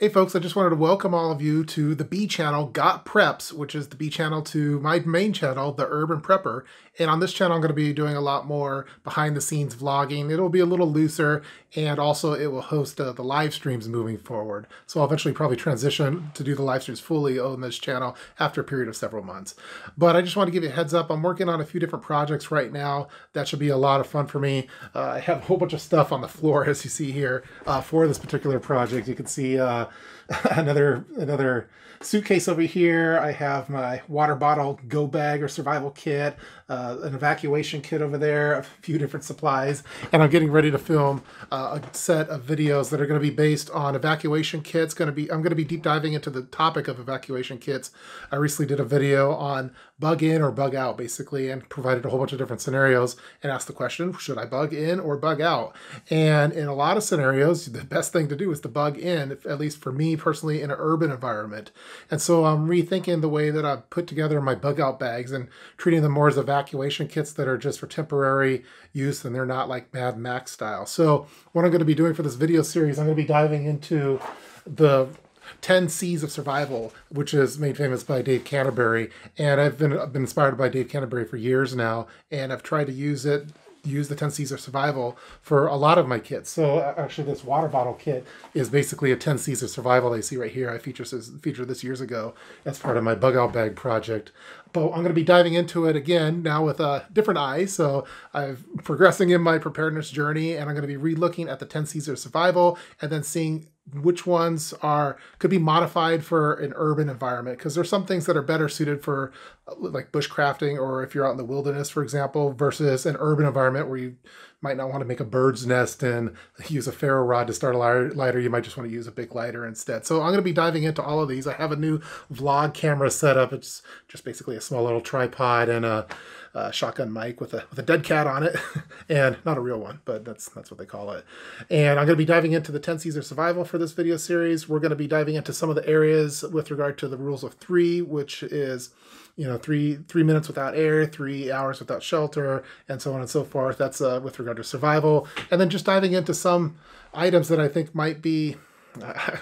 Hey folks, I just wanted to welcome all of you to the B channel, GotPreps, which is the B channel to my main channel, The Urban Prepper. And on this channel, I'm going to be doing a lot more behind the scenes vlogging. It'll be a little looser, and also it will host the live streams moving forward. So I'll eventually probably transition to do the live streams fully on this channel after a period of several months. But I just want to give you a heads up. I'm working on a few different projects right now. That should be a lot of fun for me. I have a whole bunch of stuff on the floor, as you see here, for this particular project. You can see another suitcase over here. I have my water bottle go bag or survival kit, an evacuation kit over there, a few different supplies, and I'm getting ready to film a set of videos that are going to be based on evacuation kits. I'm going to be deep diving into the topic of evacuation kits. I recently did a video on bug in or bug out, basically, and provided a whole bunch of different scenarios and asked the question, should I bug in or bug out? And in a lot of scenarios, the best thing to do is to bug in, at least for me personally, in an urban environment. And so I'm rethinking the way that I put together my bug out bags and treating them more as evacuation kits that are just for temporary use, and they're not like Mad Max style. So what I'm going to be doing for this video series, I'm going to be diving into the 10 C's of Survival, which is made famous by Dave Canterbury. And I've been inspired by Dave Canterbury for years now, and I've tried to use the 10 C's of Survival for a lot of my kits. So actually this water bottle kit is basically a 10 C's of Survival that you see right here. I featured this years ago as part of my bug out bag project. But I'm going to be diving into it again now with a different eye. So I'm progressing in my preparedness journey, and I'm going to be re-looking at the 10 C's of Survival and then seeing which ones could be modified for an urban environment, because there's some things that are better suited for like bushcrafting, or if you're out in the wilderness, for example, versus an urban environment where you might not want to make a bird's nest and use a ferro rod to start a lighter. You might just want to use a big lighter instead. So I'm going to be diving into all of these. I have a new vlog camera set up. It's just basically a small little tripod and a shotgun mic with a dead cat on it, and not a real one, but that's what they call it. And I'm going to be diving into the 10 C's of Survival for this video series. We're going to be diving into some of the areas with regard to the rules of 3, which is, you know, three minutes without air, 3 hours without shelter, and so on and so forth. That's with regard to survival. And then just diving into some items that I think might be,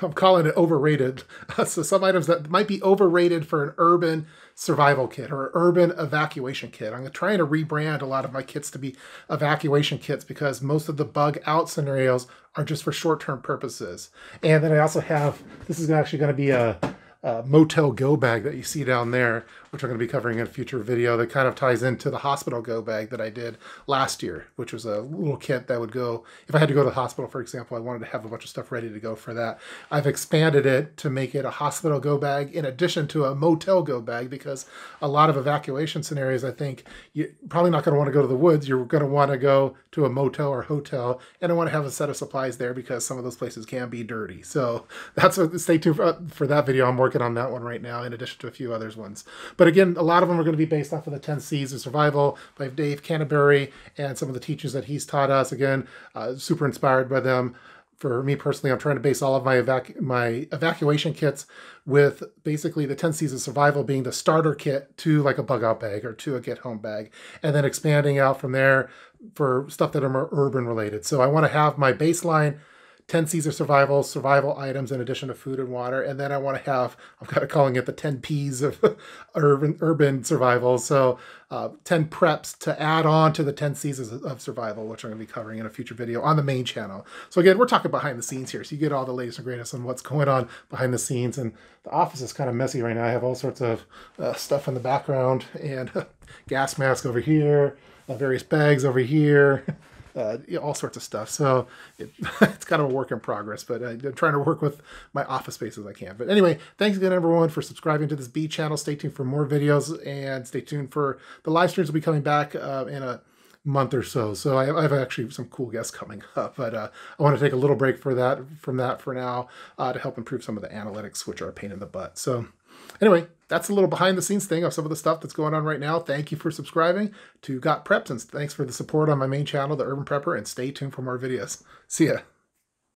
I'm calling it overrated. So some items that might be overrated for an urban survival kit or urban evacuation kit. I'm trying to rebrand a lot of my kits to be evacuation kits, because most of the bug out scenarios are just for short-term purposes. And then I also have, this is actually going to be a motel go bag that you see down there, which I'm going to be covering in a future video, that kind of ties into the hospital go bag that I did last year, which was a little kit that would go, if I had to go to the hospital, for example, I wanted to have a bunch of stuff ready to go for that. I've expanded it to make it a hospital go bag in addition to a motel go bag, because a lot of evacuation scenarios, I think you're probably not going to want to go to the woods. You're going to want to go to a motel or hotel, and I want to have a set of supplies there because some of those places can be dirty. So that's what, stay tuned for that video. I'm working on that one right now, in addition to a few others ones. But again, a lot of them are going to be based off of the 10 C's of Survival by Dave Canterbury and some of the teachings that he's taught us. Again, super inspired by them. For me personally, I'm trying to base all of my evacuation kits with basically the 10 C's of Survival being the starter kit to like a bug out bag or to a get home bag, and then expanding out from there for stuff that are more urban related. So I want to have my baseline 10 C's of survival items in addition to food and water. And then I want to have, I'm kind of calling it the 10 P's of urban survival. So 10 preps to add on to the 10 C's of survival, which I'm going to be covering in a future video on the main channel. So again, we're talking behind the scenes here. So you get all the latest and greatest on what's going on behind the scenes. And the office is kind of messy right now. I have all sorts of stuff in the background, and gas mask over here, various bags over here. All sorts of stuff. So it's kind of a work in progress, but I'm trying to work with my office space as I can. But anyway, thanks again, everyone, for subscribing to this B channel. Stay tuned for more videos, and stay tuned for the live streams will be coming back in a month or so. So I have actually some cool guests coming up, but I want to take a little break from that for now to help improve some of the analytics, which are a pain in the butt. So anyway, that's a little behind the scenes thing of some of the stuff that's going on right now. Thank you for subscribing to GotPreps, and thanks for the support on my main channel, The Urban Prepper, and stay tuned for more videos. See ya.